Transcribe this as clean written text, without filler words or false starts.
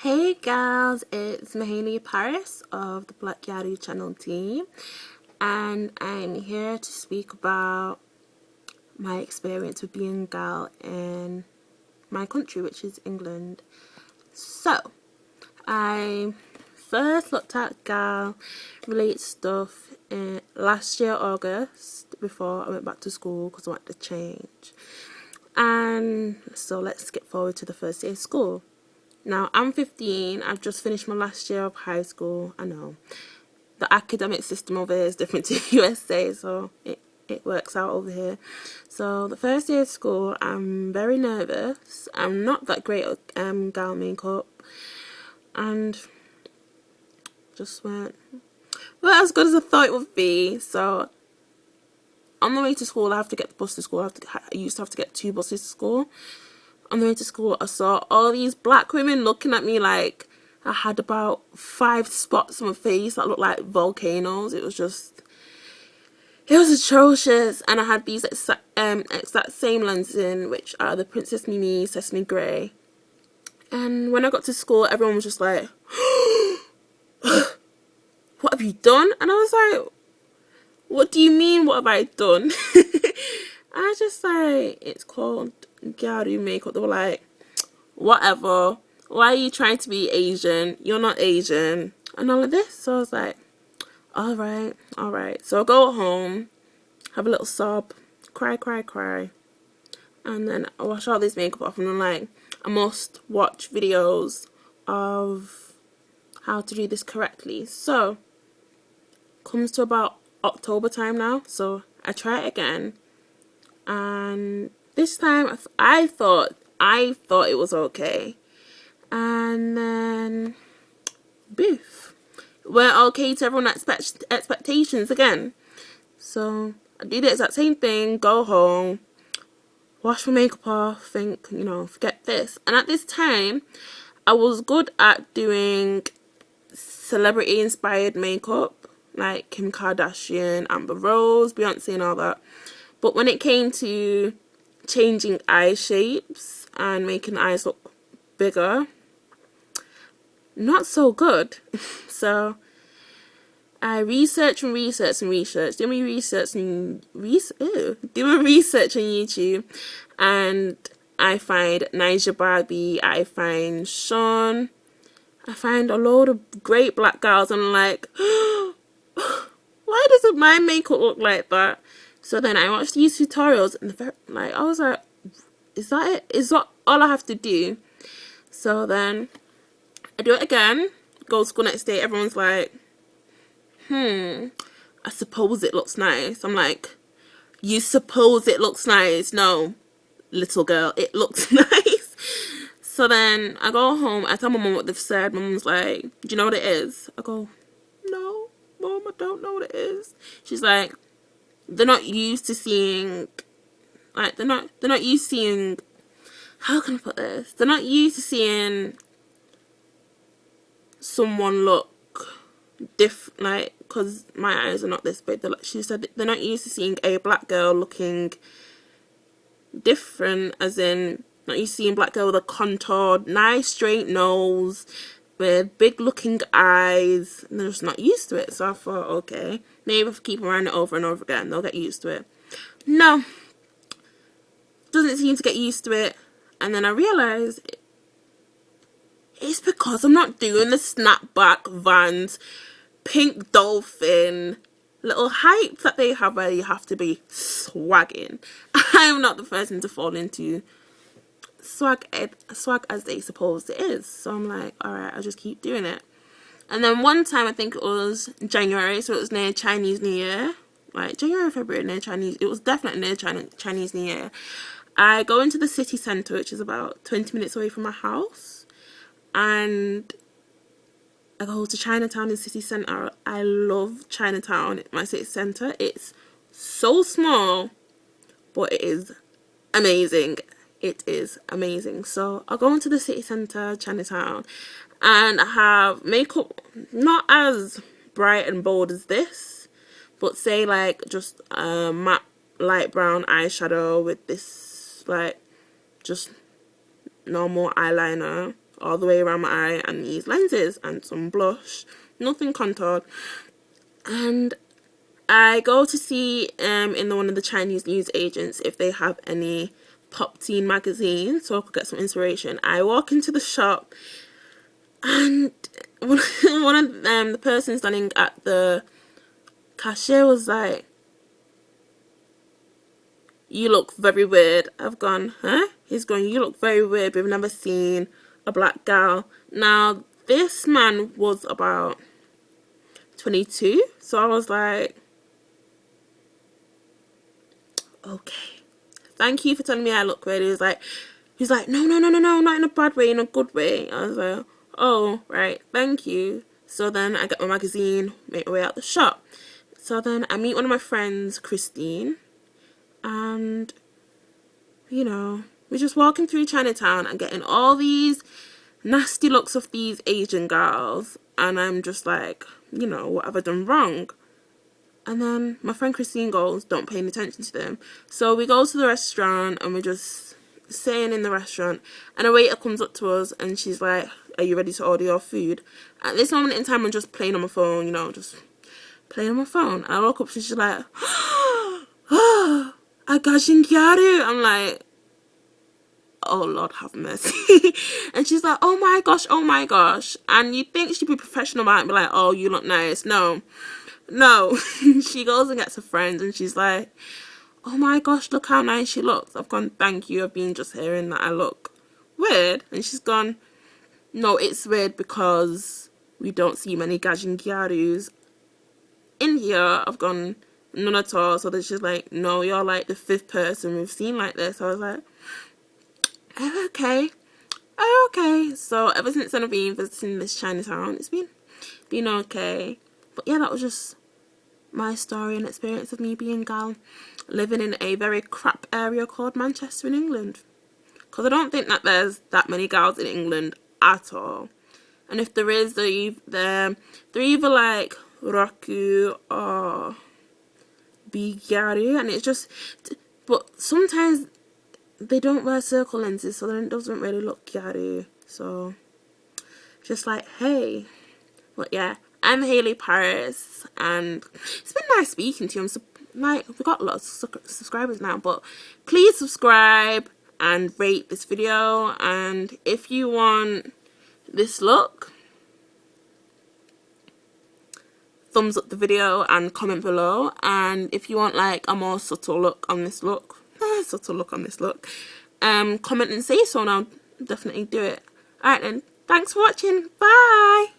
Hey girls, it's Mahalia-Paris of the Gyaru channel team, and I'm here to speak about my experience with being a girl in my country, which is England. So, I first looked at girl related stuff in last year August before I went back to school because I wanted to change. And so let's skip forward to the first day of school. Now, I'm 15, I've just finished my last year of high school. I know, the academic system over here is different to USA, so it works out over here. So, the first day of school, I'm very nervous. I'm not that great at gown makeup, and just weren't as good as I thought it would be. So, on the way to school, I have to get the bus to school. I used to have to get 2 buses to school. On the way to school, I saw all these black women looking at me like I had about 5 spots on my face that looked like volcanoes. It was atrocious. And I had these exact same lenses in, which are the Princess Mimi Sesame Grey. And when I got to school, everyone was just like, what have you done? And I was like, what do you mean, what have I done? And I just like, it's called Gyaru makeup. They were like, whatever, why are you trying to be Asian? You're not Asian. And all of this. So I was like, alright. So I go home, have a little sob, cry. And then I wash all this makeup off and I'm like, I must watch videos of how to do this correctly. So, comes to about October time now. So I try it again. And this time I thought it was okay, and then boof, we're okay to everyone's expectations again. So I do the exact same thing, go home, wash my makeup off, think, forget this. And at this time I was good at doing celebrity inspired makeup like Kim Kardashian, Amber Rose, Beyonce and all that. But when it came to changing eye shapes and making the eyes look bigger, not so good. So I research, doing my research on YouTube, and I find Naija Barbie, I find Sean, I find a load of great black girls, and I'm like, why doesn't my makeup look like that? So then I watched these tutorials and I was like, is that it? Is that all I have to do? So then I do it again, go to school next day, everyone's like, I suppose it looks nice. I'm like, you suppose it looks nice? No, little girl, it looks nice. So then I go home, I tell my mum what they've said. My mum's like, do you know what it is? I go, no, Mum, I don't know what it is. She's like, they're not used to seeing, like, they're not used to seeing, how can I put this? They're not used to seeing someone look different, like, because my eyes are not this big. She said they're not used to seeing a black girl looking different, as in, not used to seeing black girl with a contoured, nice straight nose, with big looking eyes, and they're just not used to it. So I thought, okay, maybe if I keep around it over and over again, they'll get used to it. No, doesn't seem to get used to it. And then I realised it's because I'm not doing the snapback Vans, pink dolphin, little hype that they have where you have to be swagging. I'm not the person to fall into swag as they suppose it is. So I'm like, alright, I'll just keep doing it. And then one time, I think it was January, so it was near Chinese New Year, like January, February, near Chinese, it was definitely near Chinese New Year. I go into the city centre, which is about 20 minutes away from my house, and I go to Chinatown in the city centre. I love Chinatown, my city centre. It's so small, but it is amazing. It is amazing. So I go into the city centre, Chinatown, and I have makeup not as bright and bold as this, but say like just a matte light brown eyeshadow with this like just normal eyeliner all the way around my eye, and these lenses and some blush, nothing contoured. And I go to see in one of the Chinese news agents if they have any pop teen magazines so I could get some inspiration. I walk into the shop, and one of the person standing at the cashier was like, "You look very weird." I've gone, "Huh?" He's going, "You look very weird. We've never seen a black gal." Now, this man was about 22, so I was like, okay, thank you for telling me I look weird. He's like, no, not in a bad way, in a good way. I was like, oh, right, thank you. So then I get my magazine, make my way out the shop. So then I meet one of my friends, Christine, and, you know, we're just walking through Chinatown and getting all these nasty looks of these Asian girls, and I'm just like, you know, what have I done wrong? And then my friend Christine goes, don't pay any attention to them. So we go to the restaurant and we're just sitting in the restaurant, and a waiter comes up to us and she's like, "Are you ready to order your food?" At this moment in time, I'm just playing on my phone, you know, just playing on my phone. And I look up, she's like, "Oh, I got Gyaru." I'm like, oh Lord have mercy. And she's like, oh my gosh. And you'd think she'd be professional about it and be like, oh, you look nice. No. She goes and gets her friends and she's like, oh my gosh, look how nice she looks. I've gone, thank you. I've been just hearing that I look weird. And she's gone, no, it's weird because we don't see many Gajin Gyarus in here. I've gone, none at all. So then she's like, no, you're like the 5th person we've seen like this. I was like, oh, okay. So ever since then I've been visiting this Chinatown. It's been okay. But yeah, that was just my story and experience of me being a gal living in a very crap area called Manchester in England. Because I don't think that there's that many gals in England at all. And if there is, they're either like Raku or Gyaru, and it's just, but sometimes they don't wear circle lenses, so then it doesn't really look Gyaru. So just like, hey. But yeah, I'm Hailey Paris, and it's been nice speaking to you. We've got a lot of subscribers now, but please subscribe and rate this video. And if you want this look, thumbs up the video and comment below. And if you want like a more subtle look on this look, comment and say so, and I'll definitely do it. Alright then, thanks for watching. Bye.